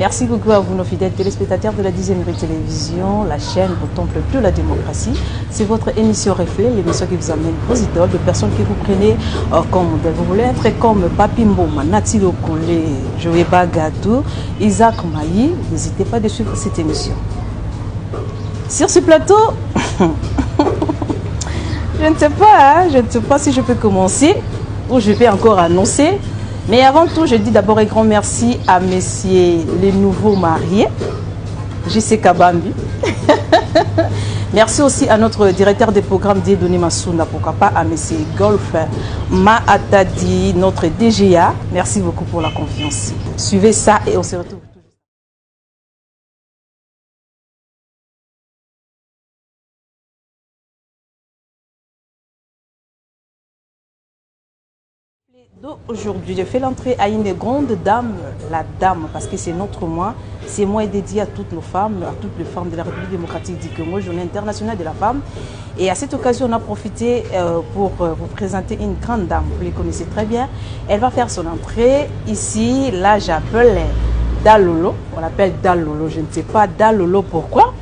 Merci beaucoup à vous, nos fidèles téléspectateurs de la 10e télévision, la chaîne au temple de la démocratie. C'est votre émission Reflet, l'émission qui vous amène vos idoles, de personnes que vous prenez comme modèle. Vous voulez être comme Papi Mboma, Nati Lokole, Joeba Gadou, Isaac Maï. N'hésitez pas de suivre cette émission. Sur ce plateau, je ne sais pas si je peux commencer ou je vais encore annoncer. Mais avant tout, je dis d'abord un grand merci à messieurs les nouveaux mariés, JC Kabambi. Merci aussi à notre directeur des programmes Dieudonné Massouna, pourquoi pas à messieurs Golf Ma Atadi, notre DGA. Merci beaucoup pour la confiance. Suivez ça et on se retrouve. Aujourd'hui, je fais l'entrée à une grande dame, la dame, parce que c'est notre mois. C'est mois dédié à toutes nos femmes, à toutes les femmes de la République démocratique du Congo, journée internationale de la femme. Et à cette occasion, on a profité pour vous présenter une grande dame. Vous les connaissez très bien. Elle va faire son entrée ici. Là, j'appelle Dalolo. On l'appelle Dalolo. Je ne sais pas Dalolo pourquoi.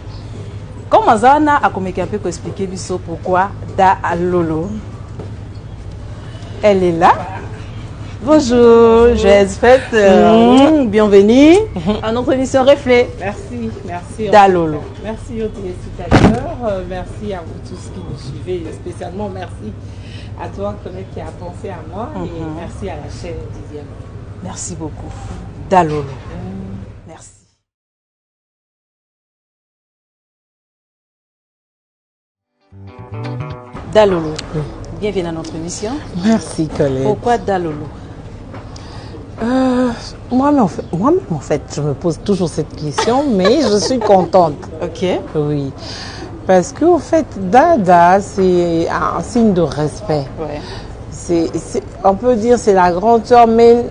Comme Azana a un peu expliqué pourquoi Dalolo. Elle est là. Bonjour, j'espère bienvenue à notre émission Reflet. Merci. Dalolo. Merci aux téléspectateurs, merci à vous tous qui nous suivez, et spécialement merci à toi, collègue, qui a pensé à moi, et merci à la chaîne 10e. Merci beaucoup. Dalolo. Merci. Dalolo. Bienvenue à notre émission. Merci, collègue. Pourquoi Dalolo? Moi-même, en fait, je me pose toujours cette question, mais je suis contente. Ok. Oui. Parce qu'en fait, Dada, c'est un signe de respect. Ouais. On peut dire c'est la grande sœur, mais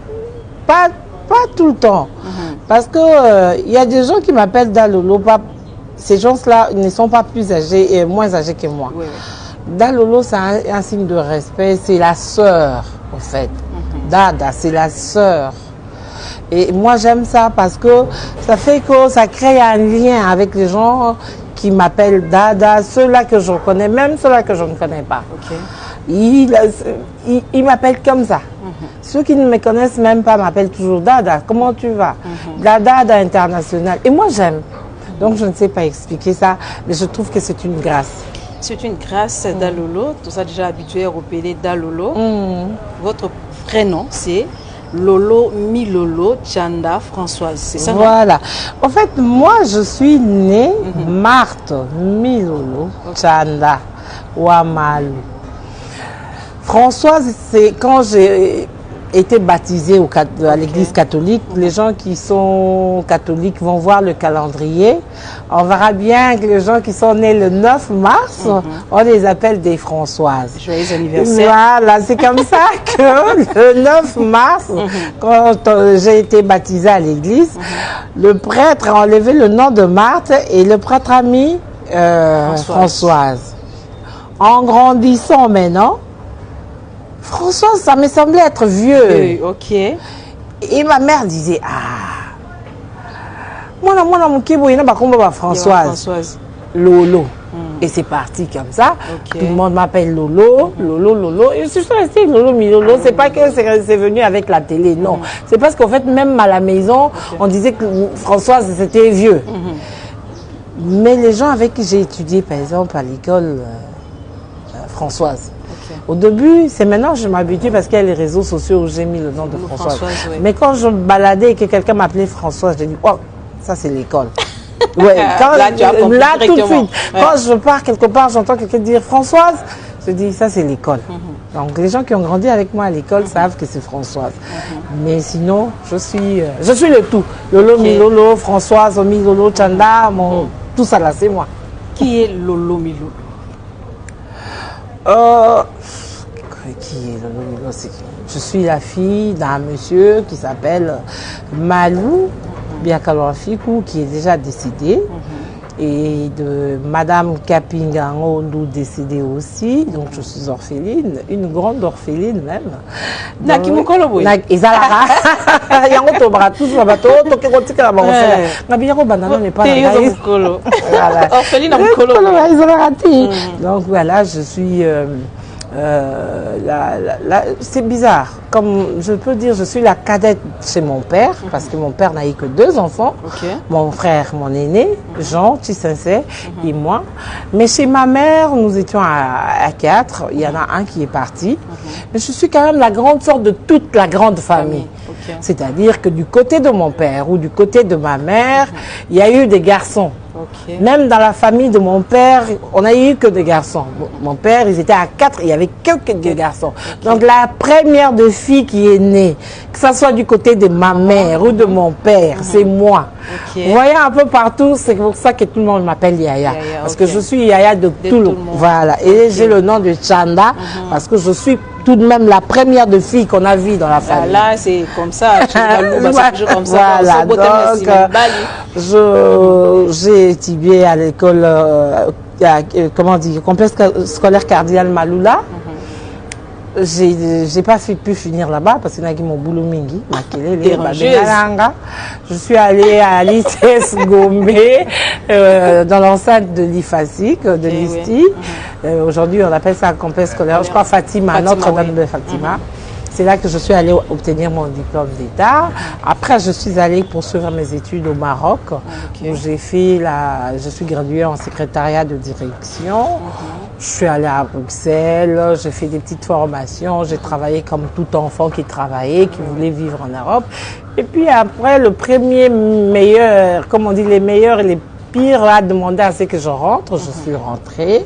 pas tout le temps. Parce que y a des gens qui m'appellent Dalolo. Ces gens-là ne sont pas plus âgés et moins âgés que moi. Ouais. Dalolo, c'est un signe de respect, c'est la sœur, en fait. Dada, c'est la sœur. Et moi, j'aime ça parce que ça fait que ça crée un lien avec les gens qui m'appellent Dada, ceux-là que je connais, même ceux-là que je ne connais pas. Ok. Ils m'appellent comme ça. Ceux qui ne me connaissent même pas m'appellent toujours Dada. Comment tu vas? La Dada internationale. Et moi, j'aime. Donc, je ne sais pas expliquer ça, mais je trouve que c'est une grâce. C'est une grâce Dalolo. Tout ça déjà habitué à repérer Dalolo. Votre prénom, c'est Lolo Milolo Tchanda Françoise. C'est ça? Voilà. En fait, moi, je suis née Marthe Milolo Tchanda Wamalu. Françoise, c'est quand j'ai été baptisée à l'église catholique. Les gens qui sont catholiques vont voir le calendrier. On verra bien que les gens qui sont nés le 9 mars, on les appelle des Françoises. Joyeux anniversaire. Voilà, c'est comme ça que le 9 mars, quand j'ai été baptisée à l'église, le prêtre a enlevé le nom de Marthe et le prêtre a mis Françoise. En grandissant maintenant, Françoise, ça me semblait être vieux. Oui, ok. Et ma mère disait, moi, Françoise. Lolo. Et c'est parti comme ça. Okay. Tout le monde m'appelle Lolo, Lolo. Et je suis restée Lolo, Milolo. C'est pas que c'est venu avec la télé, non. C'est parce qu'en fait, même à la maison, on disait que Françoise, c'était vieux. Mais les gens avec qui j'ai étudié, par exemple, à l'école, Françoise. Au début, c'est maintenant que je m'habitue parce qu'il y a les réseaux sociaux où j'ai mis le nom de Françoise. Oui. Mais quand je me baladais et que quelqu'un m'appelait Françoise, je dis, oh, ça c'est l'école. Ouais, là, tout de suite. Quand je pars quelque part, j'entends quelqu'un dire Françoise, je dis, ça c'est l'école. Donc les gens qui ont grandi avec moi à l'école savent que c'est Françoise. Mais sinon, je suis le tout. Lolo, Milolo, Françoise, Milolo, Tchanda, tout ça là, c'est moi. Qui est Lolo Milolo? Qui est Lolo? Je suis la fille d'un monsieur qui s'appelle Malou Biakalorafikou, qui est déjà décédé. et de Madame Kapingango, nous décédée aussi. Donc je suis orpheline, une grande orpheline même. Naki mukolo boy. Ezalaka. Yango to bra tous la bateau, to ke kotika la orpheline. Ngabiyako banana n'est pas là. Orpheline mukolo. Donc voilà, je suis c'est bizarre. Comme je peux dire, je suis la cadette chez mon père, parce que mon père n'a eu que 2 enfants. Mon frère, mon aîné, Jean Tshisense, et moi. Mais chez ma mère, nous étions à 4. Il y en a un qui est parti. Mais je suis quand même la grande sœur de toute la grande famille. C'est-à-dire que du côté de mon père ou du côté de ma mère, il y a eu des garçons. Même dans la famille de mon père, on n'a eu que des garçons. Mon père, ils étaient à 4, il n'y avait que des garçons. Donc la première de fille qui est née, que ce soit du côté de ma mère ou de mon père, c'est moi. Vous voyez un peu partout, c'est pour ça que tout le monde m'appelle Yaya. Parce que je suis Yaya de tout le monde. Voilà. Et j'ai le nom de Chanda, parce que je suis tout de même la première de filles qu'on a vue dans la famille. Là, c'est comme ça. Voilà, donc j'ai étudié à l'école, comment dire, complexe scolaire Cardinal Maloula. J'ai pas pu finir là-bas parce que j'ai mon boulot mingi. Je suis allée à l'ICS Gombe, dans l'enceinte de l'IFASIC, de l'ISTI. Aujourd'hui, on appelle ça un complexe scolaire. Je crois Fatima, Notre-Dame de Fatima. C'est là que je suis allée obtenir mon diplôme d'État. Après, je suis allée poursuivre mes études au Maroc, où j'ai fait je suis graduée en secrétariat de direction. Je suis allée à Bruxelles, j'ai fait des petites formations, j'ai travaillé comme tout enfant qui travaillait, qui voulait vivre en Europe. Et puis après, le premier meilleur, comme on dit, les meilleurs et les pires a demandé à ce que je rentre. Je suis rentrée.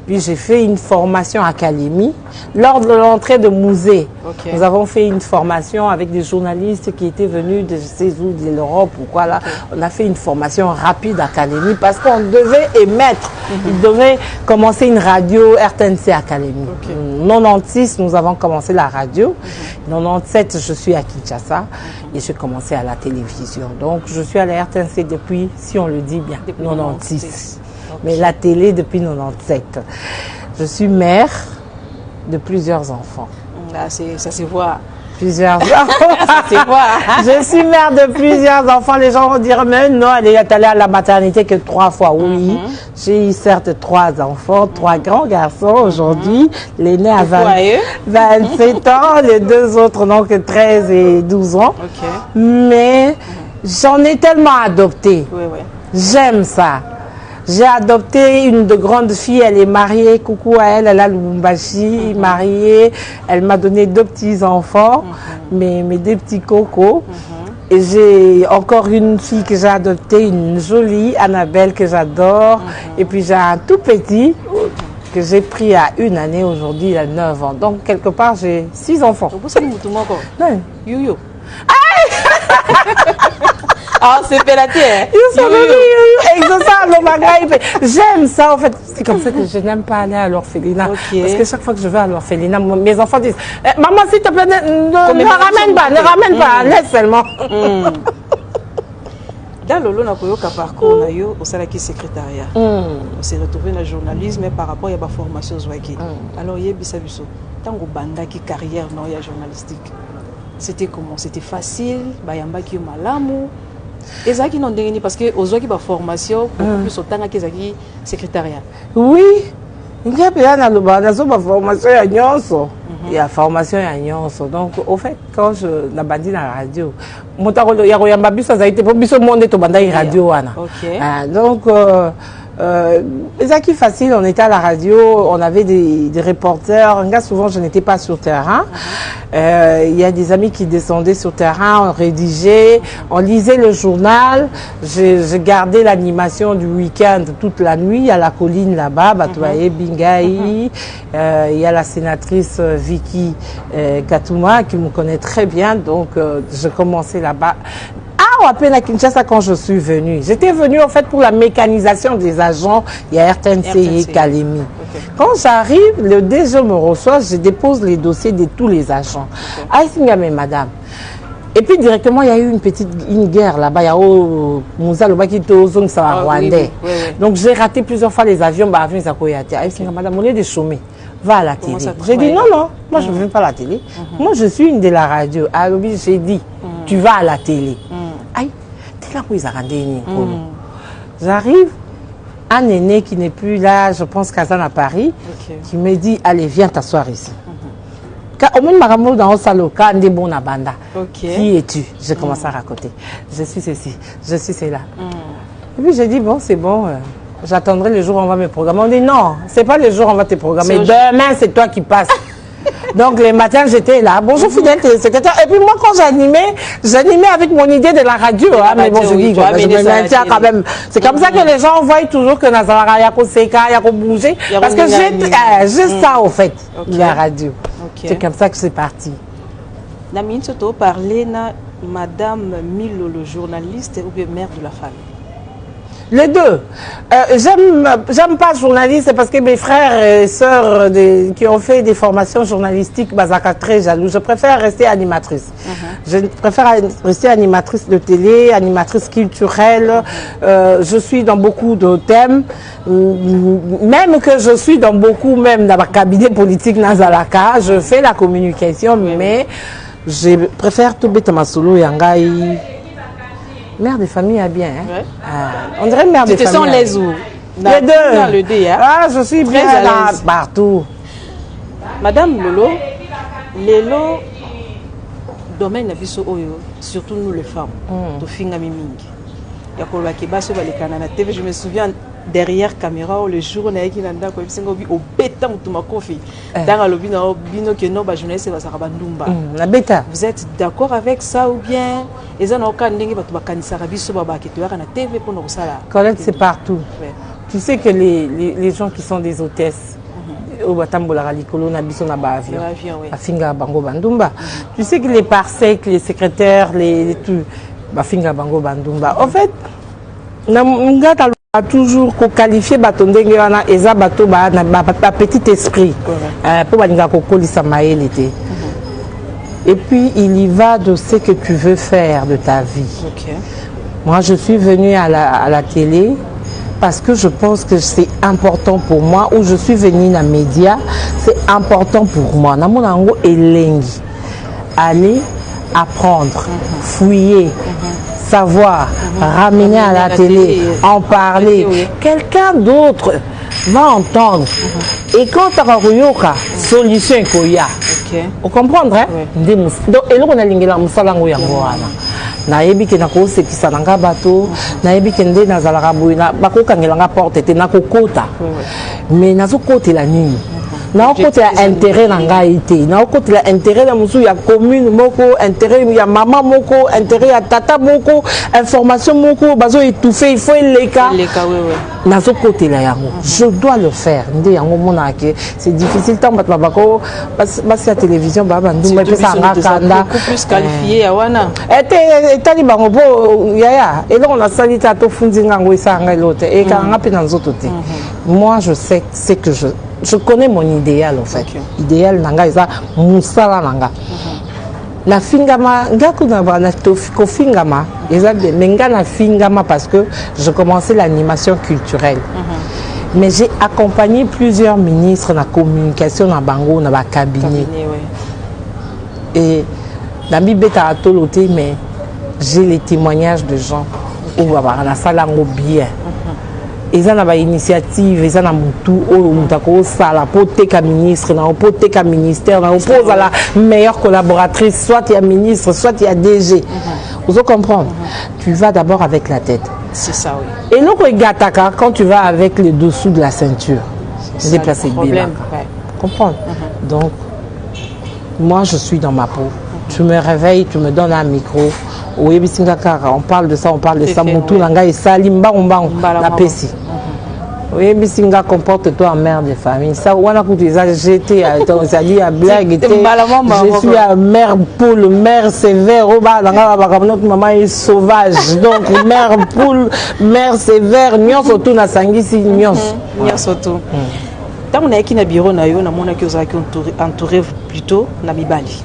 Puis j'ai fait une formation académie. Lors de l'entrée de musée, nous avons fait une formation avec des journalistes qui étaient venus de de l'Europe ou quoi là. On a fait une formation rapide académie parce qu'on devait émettre. Il devait commencer une radio RTNC Académie. 96, nous avons commencé la radio. 97, je suis à Kinshasa et j'ai commencé à la télévision. Donc je suis à la RTNC depuis, si on le dit bien, 96. Mais la télé depuis 97. Je suis mère de plusieurs enfants. Là, ça se voit. Plusieurs enfants. Ça se voit. Je suis mère de plusieurs enfants. Les gens vont dire, mais non, elle est allée à la maternité que 3 fois. Oui, j'ai eu certes 3 enfants, 3 grands garçons aujourd'hui. L'aîné a 27 ans, les 2 autres n'ont que 13 et 12 ans. Mais j'en ai tellement adopté. J'aime ça. J'ai adopté une de grandes filles, elle est mariée, coucou à elle, elle a Lubumbashi, mariée. Elle m'a donné 2 petits enfants, mais 2 petits cocos. Et j'ai encore une fille que j'ai adoptée, une jolie Annabelle que j'adore. Et puis j'ai un tout petit que j'ai pris à 1 année aujourd'hui, il a 9 ans. Donc quelque part j'ai 6 enfants. Non. Yo-yo. Ah, c'est pélaté, hein? J'aime ça, en fait. C'est comme ça que je n'aime pas aller à l'orphelinat. Parce que chaque fois que je vais à l'orphelinat, mes enfants disent maman, s'il te plaît, ne ramène pas, laisse seulement. Dans le parcours, au salaki secrétariat, on s'est retrouvé dans le journalisme par rapport à la formation. Alors, il y a bisabiso. Tant que banda qui carrière journalistique, c'était comment? C'était facile, bayamba qui malamu. Et ça qui n'ont pas parce que aux autres qui formation beaucoup plus autant que les secrétariat. Oui, il y a bien dans le formation à Nyonso. Il y a formation à Nyonso. Donc au fait quand je n'a bandit dans la radio, mon tarolo ya royamba biso ça a été pour biso monde to banda radio wana. Donc c'est facile, on était à la radio, on avait des reporters. Souvent, je n'étais pas sur terrain. Il y a des amis qui descendaient sur terrain, on rédigeait, on lisait le journal. Je gardais l'animation du week-end toute la nuit à la colline là-bas, Batouaye, Bingaï. Il y a la sénatrice Vicky Katouma qui me connaît très bien, donc je commençais là-bas. À peine à Kinshasa quand je suis venue. J'étais venue en fait pour la mécanisation des agents. Il y a RTNC et Kalemi. Quand j'arrive, le DG me reçoit, je dépose les dossiers de tous les agents. Aïsingame, madame. Et puis directement, il y a eu une guerre là-bas. Il y a Moussa Lobakito, Zong Sawa Rwandais. Donc j'ai raté plusieurs fois les avions. Bah, avion Zakoyate. Madame, on est des chômés. Va à la télé. J'ai dit non, non, moi je ne viens pas à la télé. Moi je suis une de la radio. À l'objet, j'ai dit, tu vas à la télé. Aïe, t'es là où ils ont. J'arrive, un aîné qui n'est plus là, je pense Kazan à Paris, qui me dit, allez, viens t'asseoir ici. Au moins, Maramou dans le salon, quand on est bon à Banda, qui es-tu? J'ai commencé à raconter. Je suis ceci, je suis cela. Et puis j'ai dit, bon, c'est bon. J'attendrai le jour où on va me programmer. On dit non, c'est pas le jour où on va te programmer. Demain, c'est toi qui passes. Donc, les matins, j'étais là. Bonjour, fidèle téléspectateur. Et puis, moi, quand j'animais avec mon idée de la radio. Hein, mais bon, je dis, je me maintiens quand même. C'est comme ça que les gens voient toujours que Nazara, Yako Seka, Yako bouger. Parce que j'ai ça, au fait, la radio. C'est comme ça que c'est parti. Namine Soto parlait na Madame Milo, le journaliste ou bien mère de la famille. Les deux. J'aime pas journaliste parce que mes frères et sœurs qui ont fait des formations journalistiques, Bazaka très jaloux. Je préfère rester animatrice. Je préfère rester animatrice de télé, animatrice culturelle. Je suis dans beaucoup de thèmes. Même que je suis dans beaucoup, même dans ma cabinet politique Nazalaka, je fais la communication, mais je préfère tout bête ma solo yangai. Mère de famille a bien. Hein? On dirait mère de famille. Tu te sens les où? Les deux. Le dé, hein? Ah, je suis très bien là, partout. Madame Lolo, Lelo, domaine nabiso oyo, surtout nous les femmes, to finga mimingi. Yakolwa kebaso balekana na TV, je me souviens derrière caméra le jour on a qui nanda ko bisengo bi au beta mutuma kofi. Dans le bino bino que no ba journaliste ba sakaba ndumba. La bêta. Vous êtes d'accord avec ça ou bien ezana oka ndenge batu bakanisa biso ba ba keto na TV pour nous ça là. Colette, c'est partout. Tu sais que les gens qui sont des hôtesses au Batambola Likolo na biso na ba avion. Afinga bango bandumba. Tu sais que les parsec, les secrétaires, les tout bafinga bango bandumba. En fait, na ngata a toujours qualifié batondenge wana eza bato ba petit esprit pour balinga kokolisa maele l'été. Et puis il y va de ce que tu veux faire de ta vie. Moi je suis venue à la télé parce que je pense que c'est important pour moi, ou je suis venue dans les médias, c'est important pour moi. Namonango elengi, aller apprendre, fouiller, savoir, ramener à la télé, en parler. Quelqu'un d'autre va entendre. Et quand tu as solution koya. Vous comprenez? Donc, et là, on a l'ingénieur Moussalango Yangoana. Naebi ke nako sekisa nanga bato, naebi ke nde nazalaka boina, bako kangelanga porte te nako kota. Mais nazo kote la nini. Na côté intérêt nanga été na côté intérêt la musu ya commune moko, intérêt ya maman moko, intérêt ya tata moko, information moko bazo étouffer, il faut leka na zo côté la yango je dois le faire ndé yango mona ke c'est difficile tant batba bako bas la télévision baba ndumba pesa nga kanda beaucoup plus qualifié ya wana etali bango bo yaya et là on a sali ta to fundi ngango isa nga lote et ka nga pe na nzoto te. Moi je sais c'est que je connais mon idéal en fait. Idéal nanga isa musala nanga. La fingama ngaku na bana tofiko fingama eza de menga na fingama parce que je commençais l'animation culturelle. Mais j'ai accompagné plusieurs ministres dans la communication dans bango dans ba cabinet. Et dans mi beta atoloté mais j'ai les témoignages de gens où baba na salango bien. Ils ont une initiative, ils ont un moutou, la poteka ministre, la poteka ministère, la pose à la meilleure collaboratrice, soit il y a ministre, soit il y a DG. Vous comprenez? Tu vas d'abord avec la tête. C'est ça, oui. Et nous, quand tu vas avec les dessous de la ceinture, c'est déplacé bien. Comprends? Donc, moi, je suis dans ma peau. Tu me réveilles, tu me donnes un micro. On parle de ça, Moutou Nanga et Salim Baombang, la Pessi. Oui, Bissinga, comporte-toi en mère de famille. Ça, on a coupé ça, j'étais à blague, je suis à mère poule, mère sévère, notre maman est sauvage. Donc, mère poule, mère sévère, Nyon surtout, na Sangisi, Nyon. Nyon surtout. Tant on a écrit na bureau, on a entouré plutôt na Mibali.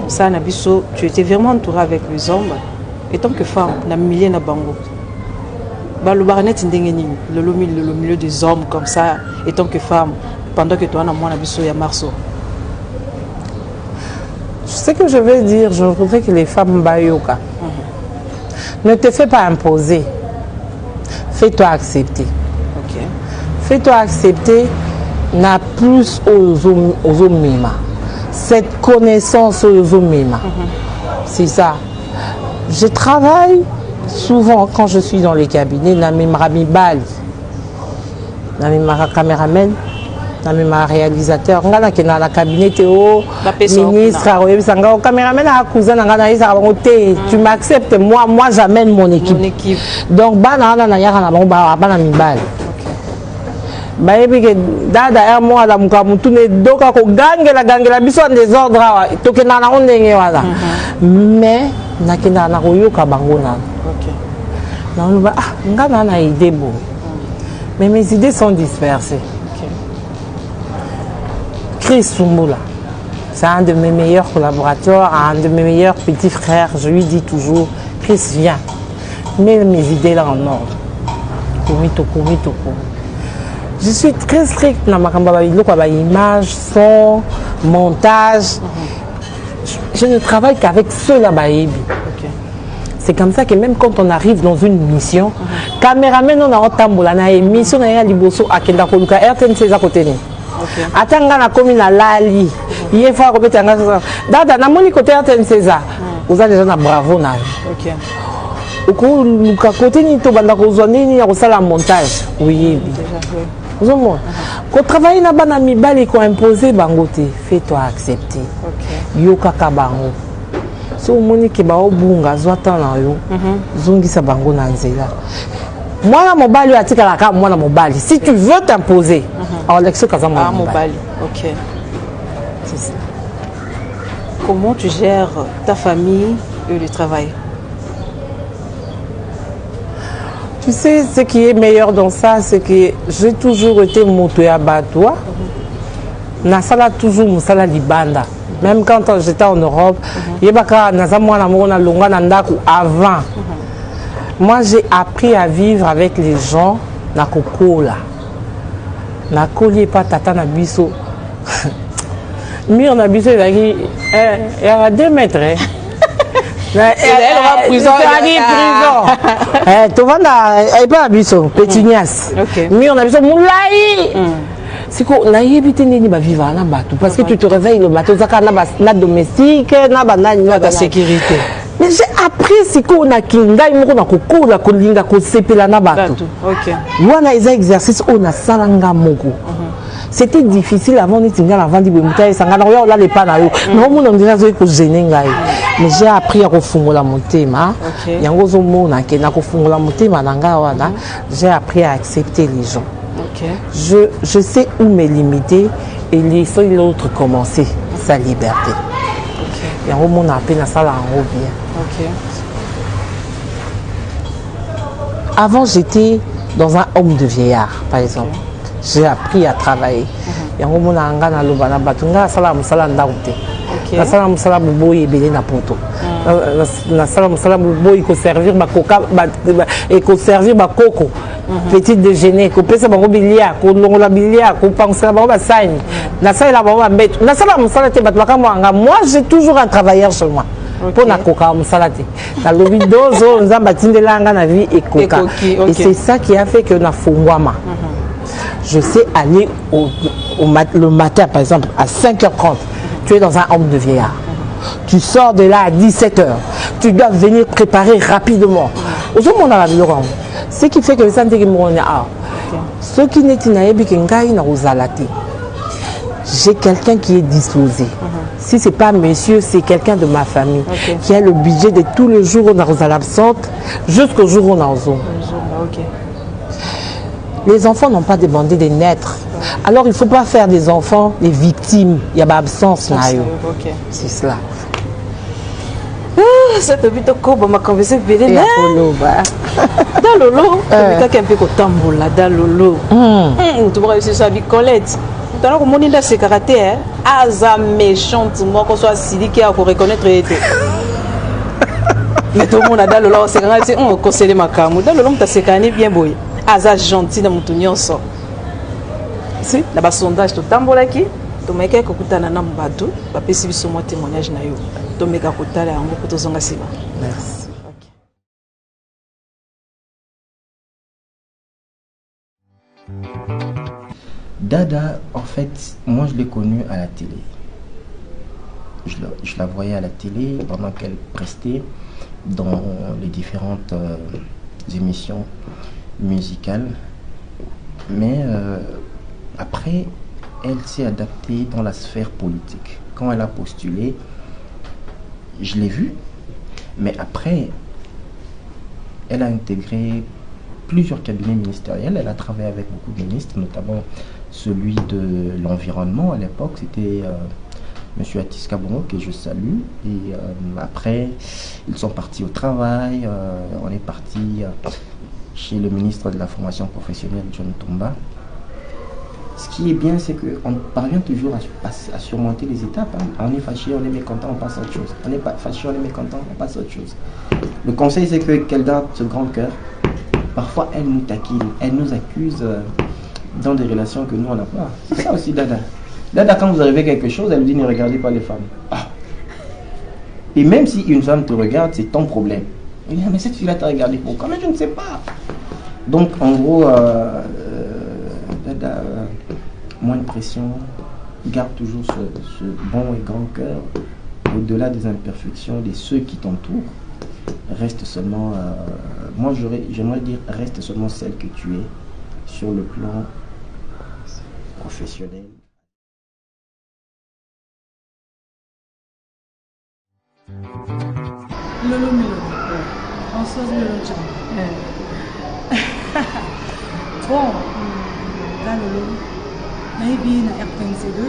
Ça, Nabiso, tu étais vraiment entouré avec les hommes. Et tant que femme, na milieu na bango. Le barnet le milieu des hommes comme ça, et tant que femme, pendant que toi, na Nabiso, ya Marceau. Ce que je veux dire, je voudrais que les femmes bayoka. Ne te fais pas imposer. Fais-toi accepter. Okay. Fais-toi accepter, n'a plus aux mima. Cette connaissance aux mima. C'est ça. Je travaille souvent quand je suis dans les cabinets, na mimrami bali. Na mimara caméraman. Na mimara réalisateur. Nga na kena na cabinet théo ministre a caméraman a cousin na isa te. Tu m'acceptes, moi j'amène mon équipe. Donc bana na yaka na bango bana mibali. Bayebi ke dada moi la mukamutu ne doka ko gangela biso en désordre wa to ke na ndenge wala. Mais na kena na koyoka bango na. OK. Na ba nga na idée bon. Mais mes idées sont dispersées. Chris Soumoula, c'est un de mes meilleurs collaborateurs, un de mes meilleurs petits frères. Je lui dis toujours, Chris, viens, mets mes idées là en ordre. Komito. Je suis très stricte dans ma image, son, montage. Je ne travaille qu'avec ceux-là. C'est comme ça que même quand on arrive dans une mission, caméraman on a otambola na émission na ya liboso akenda koluka RTNC à côté ni. Atanga na komi na lali. Il faut que tanga dada na moni côté RTNC vous avez déjà na bravo na. OK. Oko luka côté ni to banda ko zoni ni ya ko sala montage. Oui. Vous avez quand travailler na bana mibali ko imposer bangote, fais-toi accepter. OK. Yo kaka bango. So moni ke ba obunga zwata na yo zongisa bango na nzela mwana mobali atikala ka mwana mobali si tu veux t'imposer Alexo Kazama mobali. OK, c'est ça. Comment tu gères ta famille et le travail? Tu sais ce qui est meilleur dans ça, c'est que j'ai toujours été moto ya batoa na sala toujours musala libanda. Même quand j'étais en Europe, avant. Moi, j'ai appris à vivre avec les gens. Na kokola. Na koli pas tata na biso. Mire na biso il y a 2 mètres. Elle va prison. Tu vas na pas biso Pétunias. Mire na biso moulai. C'est qu'on a évité de vivre en bateau parce que tu te réveilles le matin, tu as na domestique, na sécurité. Mais j'ai appris c'est qu'on a kinga, il m'a dit qu'on a kolinga ko sepela na bateau. OK. Wana eza exercice on a salanga moko. C'était difficile avant de tinga avant de bimutaye sangana yo la le pas na yo. Non mon on dirait que gêner ngai. Mais j'ai appris à refungola motema. Yango zo mona ke na kofungola motema nanga wana. J'ai appris à accepter les gens. Okay. Je sais où me limiter et laisser l'autre commencer sa liberté. Il y a un moment appelé la salle en haut bien. Avant, j'étais dans un homme de vieillard, par exemple. J'ai appris à travailler. Il y a un moment à l'obana batunga salam salam daoute. La salam salam boy belé na poto. La salam salam boy ko servir ba coca et ko servir ba coco. Petit déjeuner, ko pesa bango bilia, ko longola bilia, ko penser bango ba sagne. Na salle la bango mettre. Na salam salam te batwaka moi j'ai toujours un travailleur chez moi. Pour na coca musalate. Na lobi dozo nzamba tindelanga na vie et coca. Et c'est ça qui a fait que na fongwama. Je sais aller le matin, par exemple, à 5h30. Tu es dans un homme de vieillard. Tu sors de là à 17h. Tu dois venir préparer rapidement. Aujourd'hui, on a la violence. Ce qui fait que les santé ce qui n'est pas j'ai quelqu'un qui est disposé. Si ce n'est pas monsieur, c'est quelqu'un de ma famille qui a le budget de tous les jours où on a l'absente jusqu'au jour où on a aux hommes. Les enfants n'ont pas demandé de naître. Alors il ne faut pas faire des enfants des victimes. Il y a l'absence là. C'est cela. Cette vidéo ma conversation belé là. Dans lolo, tu un peu tambola dans lolo. Tu vois c'est ça avec Colette. Tu as remonté dans ce caractère. aza méchante moi qu'on soit siliki à reconnaître été mais tout le monde a dans le lot c'est quand on conseille makamu dans le lot t'as sécané bien boy aza gentil dans mon nyonso si na ba sondage to tambola ki to meka ko kutana na mbatu ba pesi biso mo témoignage na yo to meka kutala yango ko to zonga sima Merci. Dada, en fait, moi je l'ai connue à la télé. Je la voyais à la télé pendant qu'elle prestait dans les différentes émissions musicales. Mais après, elle s'est adaptée dans la sphère politique. Quand elle a postulé, je l'ai vue. Mais après, elle a intégré plusieurs cabinets ministériels. Elle a travaillé avec beaucoup de ministres, notamment celui de l'environnement à l'époque. C'était M. Atis Kabongo, que je salue. Et après, ils sont partis au travail. On est parti chez le ministre de la formation professionnelle, John Tomba. Ce qui est bien, c'est qu'on parvient toujours à surmonter les étapes. Hein. On est fâché, on est mécontent, on passe à autre chose. On n'est pas fâché, on est mécontent, on passe à autre chose. Le conseil, c'est qu'elle garde ce grand cœur. Parfois, elle nous taquine, elle nous accuse dans des relations que nous, on n'a pas. C'est ça aussi, Dada. Dada, quand vous arrivez à quelque chose, elle vous dit ne regardez pas les femmes. Ah. Et même si une femme te regarde, c'est ton problème. Elle dit, mais cette fille-là t'a regardé pourquoi? Mais je ne sais pas. Donc, en gros, Dada, moins de pression, garde toujours ce bon et grand cœur, au-delà des imperfections de ceux qui t'entourent. Reste seulement, moi j'aimerais dire, reste seulement celle que tu es sur le plan professionnel. Lolo Melo, Françoise Melo. Bon, là Lolo, Naïbi na RTNC2,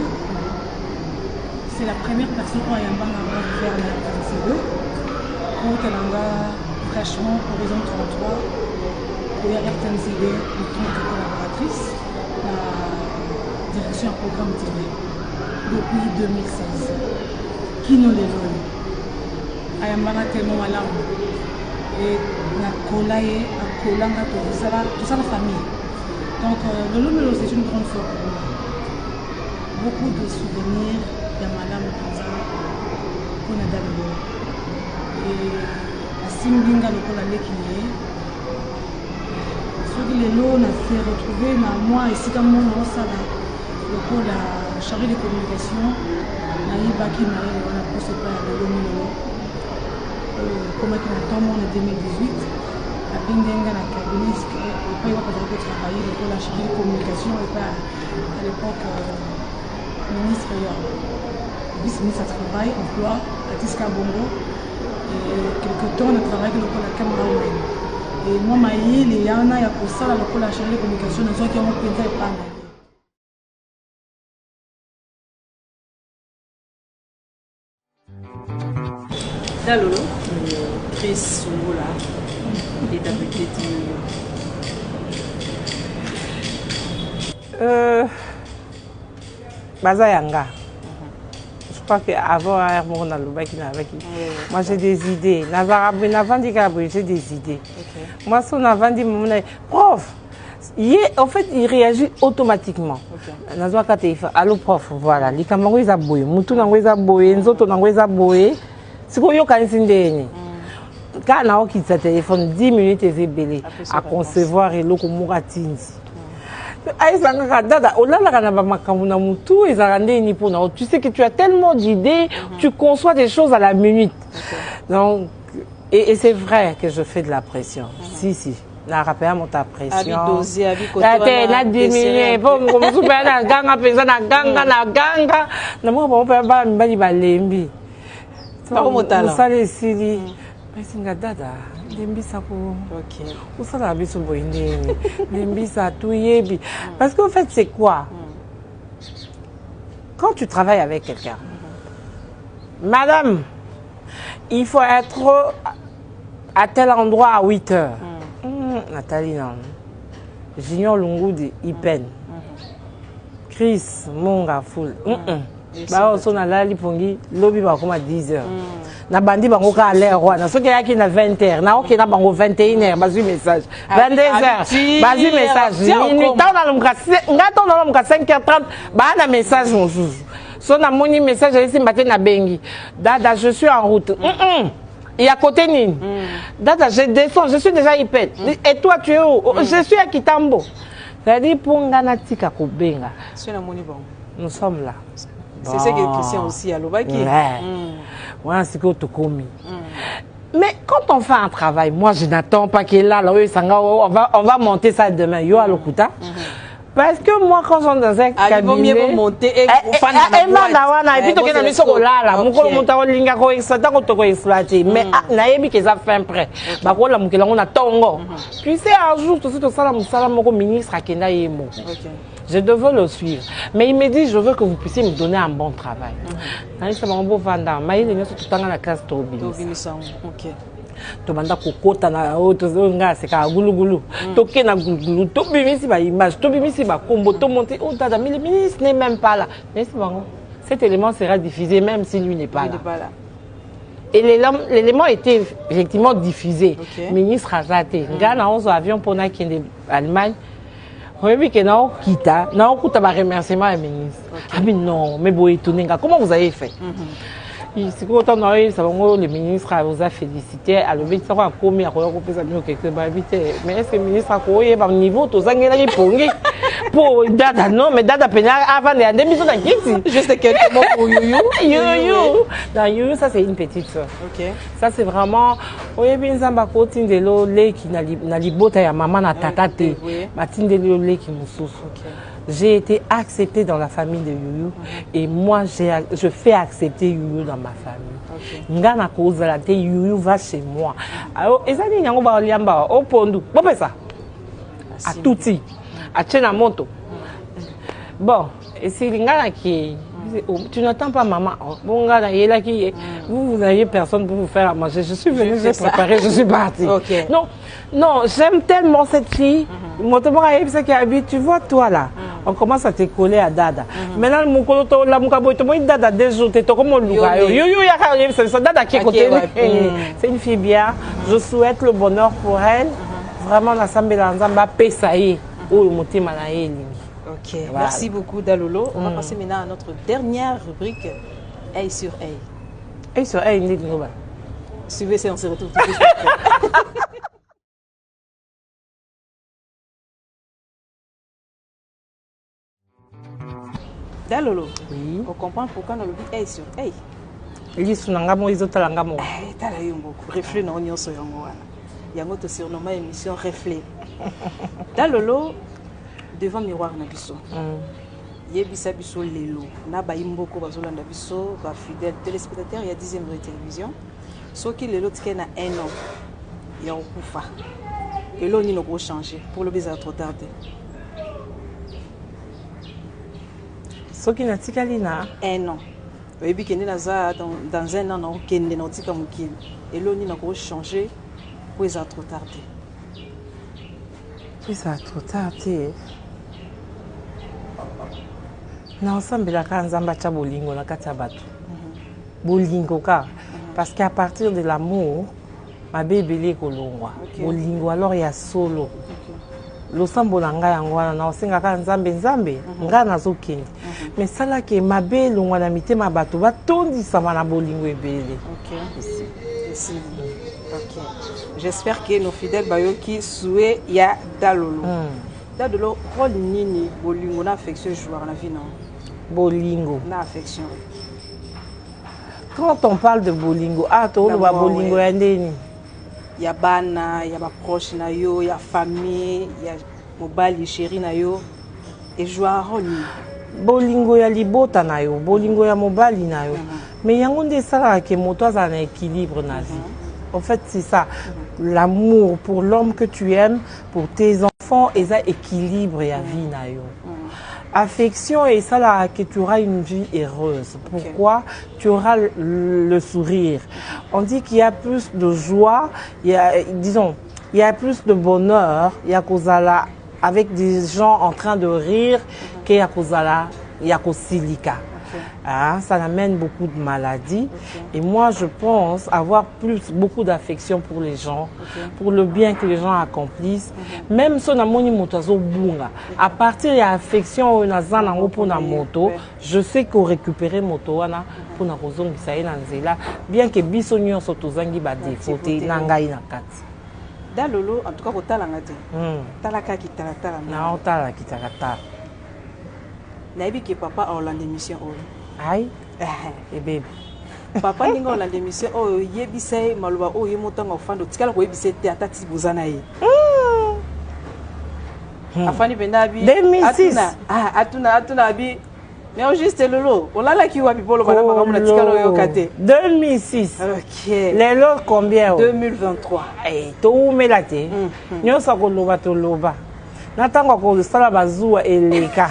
c'est la première personne qui a faire la RTNC2. Pour Talanga, fraîchement, Horizon 33, pour la RTNCD, en tant que collaboratrice, la direction à programme télé, depuis 2016. Qui nous les donne? Ayambana tellement malade. Et la colaye, la colanga, tout ça la famille. Donc, le Lolo, c'est une grande fois pour moi. Beaucoup de souvenirs, il y a madame qu'on a d'abord. Et la Simbinga, le col à l'équilibre. Ceux qui les lots, on a fait retrouver moi et si comme moi, on a le col à chargé de communication. On a eu Baki Marie, on a posé pas à l'eau. Comme il a tombé en 2018, la Bindenga, la cabinet, et pas y avoir de travailler, le col à chargé de communication, et pas à l'époque, ministre, vice-ministre à travail, emploi, Atis Kabongo. Quelque temps, on a travaillé avec la caméra humaine. Et moi, il y en a pour ça, la chaîne de communication, nous avons qui ont pensé pas. Là, Lolo, Chris Songola, il est appelé Bazayanga. Je crois qu'avant, moi j'ai des idées. J'ai des idées. Moi, si on a vendu, prof, en fait, il réagit automatiquement. Allô, prof, voilà. Les Camerounais, ils ont boyé. Moutou, ils ont boyé. Nzoto, ils ont boyé. C'est quoi, ils ont boyé. Quand on a quitté téléphone, 10 minutes, ils sont belés à concevoir et l'eau comme Mouratine. Tu sais que tu as tellement d'idées, tu conçois des choses à la minute. Donc, et c'est vrai que je fais de la pression. Si. Na rappelé mon ta pression. Na diminué. Bon, comme super na ganga pesa na ganga. Na mo bon pa ba mbali balembi. Pas au talent. Ça les sili. Mais c'est dada. Lembisa ko. OK. Où ça la biso boyinde. Lembisa tout yebi. Parce qu'en fait c'est quoi? Quand tu travailles avec quelqu'un. Madame, il faut être à tel endroit à 8 heures. Nathalie, non. Junior Lungu de Ipen. Chris Monga Full. Bah on a là lipongi lobby ba comme à 10h. Na bandi bango ka aller wana soki yaki na 20h na oki na bango 21h bazui message 22h bazui message ni temps na lumka ngato na lumka 5h30 ba na message mosusu so na moni message esi mbate na bengi dada je suis en route et à côté nini dada je descends je suis déjà hyper et toi tu es où je suis à Kitambo ça dit pour ngana tika ko benga nous sommes là. C'est ce que Christian aussi a l'obaki. Ouais, c'est que tu commis. Mais quand on fait un travail, moi je n'attends pas qu'il est là, on va monter ça demain. Yo à l'okuta. Parce que moi quand on dans un cabinet, il vaut mieux monter et puis tu as mis sur là, mon colo monta au linga ko exploiter ko exploiter. Mais na yebi que ça fait prêt. Ba ko la mukela on a tongo. Tu sais un jour tout ça musala moko ministre akenda yemo. Je devais le suivre. Mais il me dit, je veux que vous puissiez me donner un bon travail. C'est un bon vendeur. Mais il est tout le temps dans la classe Tobin. Tobanda kokota na auto zonga c'est ka gulu gulu. Toké na gulu gulu. Tobimisi ba image. Tobimisi ba combo. To monter. Oh dada, mais le ministre n'est même pas là. Mais c'est bon. Cet élément sera diffusé même si lui n'est pas là. Et l'élément était effectivement diffusé. Ministre a raté. Gana 11 avions pour na qui Allemagne. Oui, que non, quitta, non, écoute, ma remerciement à ministre. Ah, mais non, mais bon, étonné, comment vous avez fait? C'est quand on a eu, le ministre vous a félicité, à le ministre a commis à regrouper sa mieux quelque chose. Mais est-ce que le ministre a couru à niveau, tous les gens qui pongé pour dada, non, mais dada pénal avant de démission d'un kit. Juste quelques mots pour Youyou. Youyou. Dans Youyou, ça c'est une petite soeur. Ça c'est vraiment, oui, bien ça, ma cotine de l'eau, qui n'a libota ya maman na tatate, ma tine de l'eau, qui moussous. J'ai été acceptée dans la famille de Youyou et moi je fais accepter Youyou dans ma famille. Ngana cause la te Youyou va chez moi. Alors ezali nyango ba liamba au pondu. Bon ça. À touti. À Chenamoto. Bon, et c'est ngana qui tu n'attends pas maman. Bon ngana il est là qui vous n'avez personne pour vous faire à manger. Je suis venue, j'ai préparé, je suis partie. Non, j'aime tellement cette fille. Tu vois toi là. On commence à te coller à Dada. Maintenant, mon coloto, la moukaboy, tu Dada des jours, tu es comme un loup. C'est Dada qui est côté. C'est une fille bien. Je souhaite le bonheur pour elle. Vraiment, l'Assemblée d'Anzamba, Pesaï, ou le Moutima Naïli. Ok, merci beaucoup, Dalolo. On va passer maintenant à notre dernière rubrique, Œil sur Œil. Œil sur Œil, Nid Global. Suivez ça, on se retrouve tout de suite après. Dalolo, on comprend pourquoi on a le dit œil sur œil. Il sunanga mo izo talanga mo. Tala yombo, reflet na onyoso yango wana. Yango to surnomme émission reflet. Dalolo devant miroir na biso. Yebisa biso lelo na ba imboko bazolanda biso ba fidèle téléspectateur il y a 10e de télévision. Soki lelo tike na 1 an. Ya okufa. Et là on ne peut changer pour le bizarre trop tardé. Ce qui n'a pas été un an. Et puis, dans un an, on a et là, on a changé pour ça trop tardé. Puis ça a trop tardé. Non, ça me l'a quand bolingo na katabatu. Bolingo ka. Parce qu'à partir de l'amour, ma bébé kolongwa. Bolingo alors il y a solo. Le sambo nanga yangwana na osenga ka nzambe nga nazokende mais sala ke mabe longwana mitema bato batondisa na bolingo ebele. Ici. OK. J'espère que nos fidèles bayoki souhait ya Dalolo. Dalolo rôle nini bolingo na affection joueur na vie non? Bolingo na affection. Quand on parle de bolingo, to lo ba bolingo ya ndeni? Ya bana, ya ba proche na yo, ya famille, ya mobali chéri na yo et jouer un rôle. Bolingo ya libota na yo, bolingo ya mobali na yo. Mais yango nde sala ke moto za na équilibre na vie. En fait, c'est ça. L'amour pour l'homme que tu aimes, pour tes enfants, et ça équilibre ya vie na yo. Affection et ça là que tu auras une vie heureuse. Pourquoi? Tu auras le sourire. On dit qu'il y a plus de joie, il y a plus de bonheur, il y a Kozala avec des gens en train de rire qu'il y a Kozala, il y a Kosilika. Hein, ça amène beaucoup de maladies. Et moi, je pense avoir beaucoup d'affection pour les gens, pour le bien que les gens accomplissent. Même si on a moni motazo bunga, à partir de l'affection on a zanango pour la moto, je sais qu'on récupère moto wana pour na kozong ça na nzela, bien que biso nyonso tozangi ba défaut na ngai na kati. Da lolo en tout cas kotala ngate. Talaka ki tala. Na otala ki tala. Nayebi ke papa a Hollande émission oyo. Aïe. Et bébé. Papa ninga Hollande émission oyo yebisa maluba oyo yemotanga ofando tikala ko yebisa te atati bozana ye. Afani bendabi 2006. Atuna abi. Mais juste lolo, olala ki wapi polo bana makamuna tikala oyo kate. 2006. OK. Les lots combien? 2023. Eh, to melate. Nyosa ko loba to loba. Natanga ko sala bazua eleka.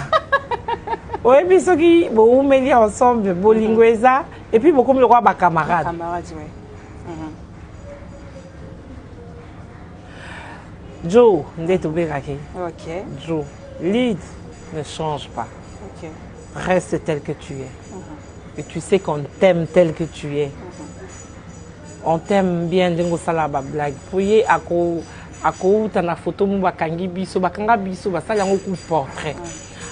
Oui, puis ceux qui vont mêler ensemble, Bolingweza, et puis beaucoup de camarades. Camarades, oui. Joe, ok. Joe, lead ne change pas. Okay. Reste tel que tu es. Et tu sais qu'on t'aime tel que tu es. On t'aime bien, dingo salaba blague. Pouye ako uta na photo mu bakangi biso, bakanga biso, basala yango ku portrait.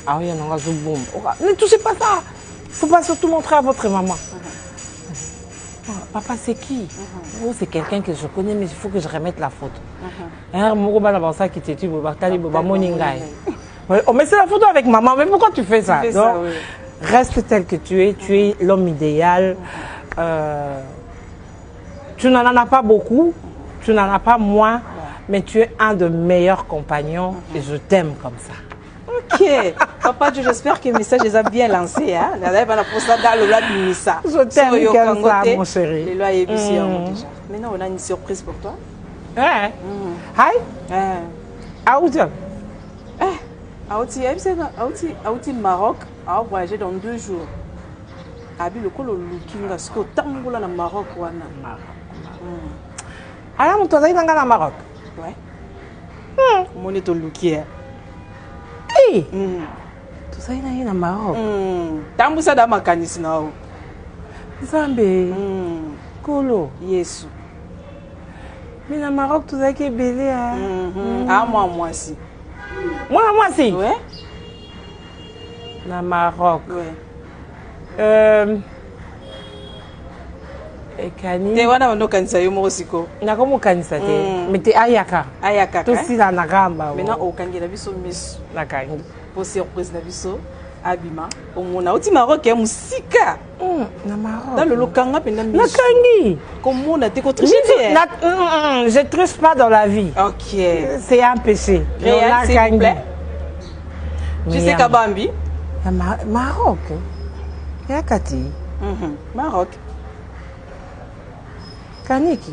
Ah oui, on a ne touchez pas ça. Il ne faut pas surtout montrer à votre maman. Papa, c'est qui? Oh, c'est quelqu'un que je connais, mais il faut que je remette la photo. On met la photo avec maman, mais pourquoi tu fais ça? Donc, reste tel que tu es l'homme idéal. Tu n'en as pas beaucoup, tu n'en as pas moins, mais tu es un de meilleurs compagnons et je t'aime comme ça. Ok, papa, j'espère que le message les a bien lancé. Hein? Je t'aime comme ça, mon chéri. Maintenant, on a une surprise pour toi. Ouais. Hi. Aouti. Aouti Maroc, a voyagé dans 2 jours. Abi le colo looking, ce que Tangola na Maroc wana. Alors, mon toit dans le Maroc. Ouais. Mon est au lookier. Hey. Tout ça il na Maroc. Tambusa da makanisi nao. Zambe. Colo. Yesu. Mais na Maroc tout ça qui est belé hein. Ah moi si. Moi si. Ouais. Na Maroc. Ouais. Ekani. Te wana ndo kanisa yo mosiko. Na komo kanisa te. Mais te ayaka. Ayaka. To si na gamba. Maintenant o kangela biso miso. Na kangi. Pour surprise na biso. Abima. Omona oti Maroc ya musika. Na Maroc. Dans le lokanga penda miso. Na kangi. Comment on a te triché? Je triche pas dans la vie. OK. C'est un péché. Réal, s'il vous plaît. Tu sais Kabambi? Maroc. Ya kati. Maroc. Kaniki.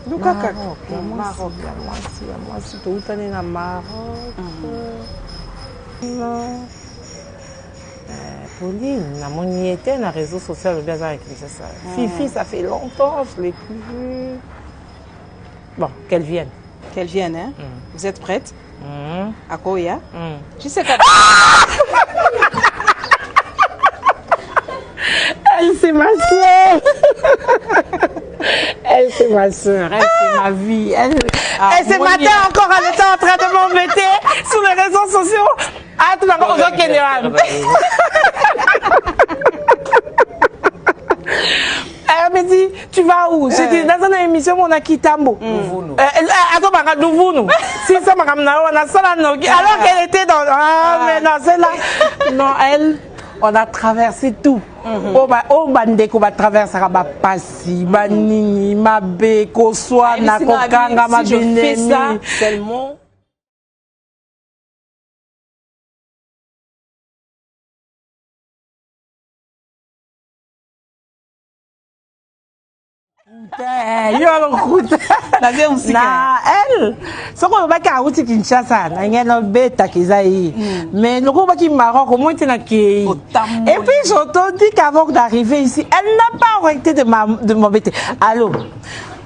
Lukaka. Maroc. Moi si tu utane na Maroc. Non. Pauline, na mon était na réseau social bien avec ça. Fifi, ça fait longtemps, je l'ai plus vue. Bon, qu'elle vienne. Qu'elle vienne, hein? Vous êtes prête? À Koya? Tu sais qu'elle... Elle, c'est ma soeur. Elle, c'est ma soeur. Elle, c'est ma vie. Elle ce matin encore, elle était en train de m'embêter sur les réseaux sociaux. Ah, tout d'abord, on qu'elle elle me dit, tu vas où? J'ai dit, dans une émission, on a quitté Tambo. Attends, nous. Si ça m'a ramené, on a ça là. Alors qu'elle était dans. Ah, mais non, c'est là. Non, elle. On a traversé tout. On bandeko va traverser ba pasi, ba nini, ma be, ko soit na kokanga ma binemi. Je fais ça seulement. Yo na elle soko ba ka uti Kinshasa na ngena beta kizai mais loko ba ki Maroc au moins na ki et puis je te dis qu'avant d'arriver ici elle n'a pas arrêté de m'embêter. Allô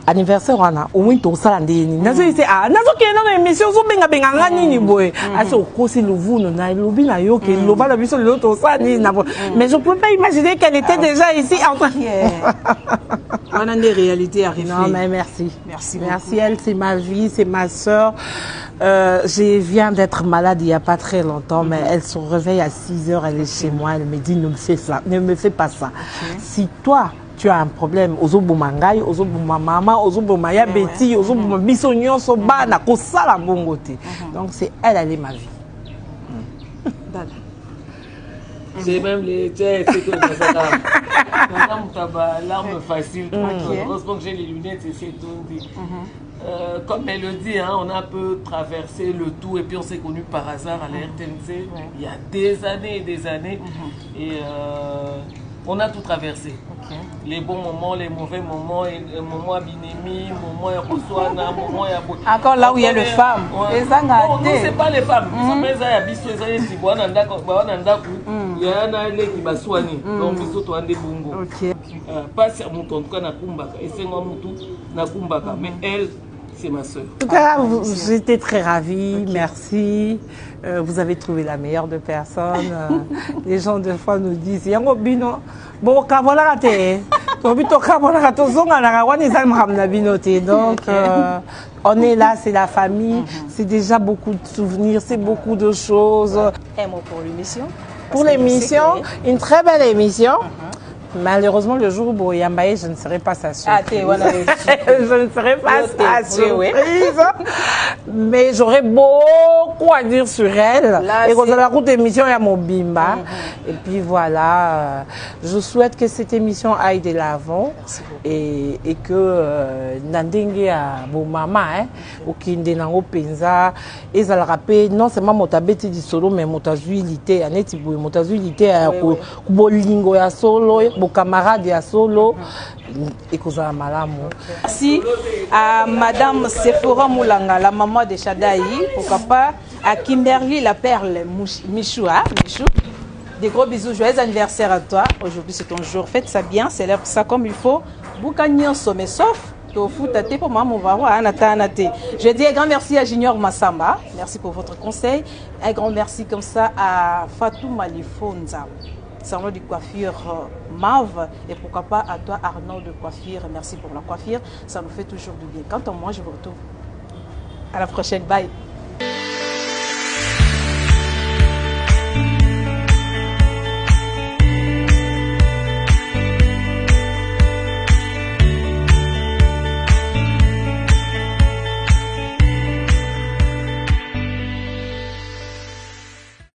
anniversaire wana au moins to sala ndeni nazo ise nazo kena na émission zo benga benga ngani ni boy aso kosi lovuno na lobi na yo ke loba la biso le to sala ni na mais je peux pas imaginer qu'elle était déjà ici en train on a des réalités arrivées. Non mais merci Merci elle c'est ma vie, c'est ma sœur. Je viens d'être malade il y a pas très longtemps mais elle se réveille à 6h, elle est chez moi, elle me dit ne me fais pas ça. Si toi tu as un problème, ozoboma ngai, ozoboma maman, ozoboma ya beti, ozoboma biso nyonso bana ko sala bongo te. Donc c'est elle est ma vie. J'ai même les c'est que ça l'arme facile. Heureusement que j'ai les lunettes et c'est tout. Comme elle le dit, hein, on a un peu traversé le tout et puis on s'est connus par hasard à la RTNC il y a des années et des années. Et on a tout traversé. Les bons moments, les mauvais moments, les moments à Binemi, moments à Botswana, moments à Botswana. Encore là où il y a les femmes. Ouais. Bon, nous, c'est pas les femmes. Nous sommes les abisso, les abisso, il y a un année qui va soigner. Donc, ils sont en débongo. Pas sur mon ton, quand Nakumbaka. Et c'est moi, Moutou, Nakumbaka. Mais elle, c'est ma soeur. En tout cas, j'étais très ravie. Merci. Vous avez trouvé la meilleure de personnes. Les gens, des fois, nous disent Yango Bino, bon, Kabola raté. Donc, on est là, c'est la famille. C'est déjà beaucoup de souvenirs, c'est beaucoup de choses. Un mot pour l'émission. Pour l'émission, une très belle émission. Malheureusement, le jour où Boyambaye, je ne serai pas sa surprise. Je ne serai pas sa surprise. Mais j'aurai beaucoup à dire sur elle. Et quand on a écouté l'émission, il y a mon bimba. Et puis voilà, je souhaite que cette émission aille de l'avant. Et que Nandenge a bon maman, au Kinde Nango Penza, et ça le rappelle, non seulement Motabeti di solo, mais Motazuilité, Aneti Boy, Motazuilité, Bolingo ya solo. Mon camarade ya solo et Kozala Malamu. Merci à Madame Sephora Moulanga, la maman de Chadaï, pourquoi pas à Kimberly la perle Michou. Des gros bisous, joyeux anniversaire à toi. Aujourd'hui c'est ton jour, faites ça bien, célèbre ça comme il faut. Boukanyon sommet sauf. Je dis un grand merci à Junior Massamba. Merci pour votre conseil. Un grand merci comme ça à Fatou Malifonza. Salon de coiffure Mauve et pourquoi pas à toi Arnaud de coiffure. Merci pour la coiffure, ça nous fait toujours du bien. Quant à moi, je vous retrouve à la prochaine. Bye.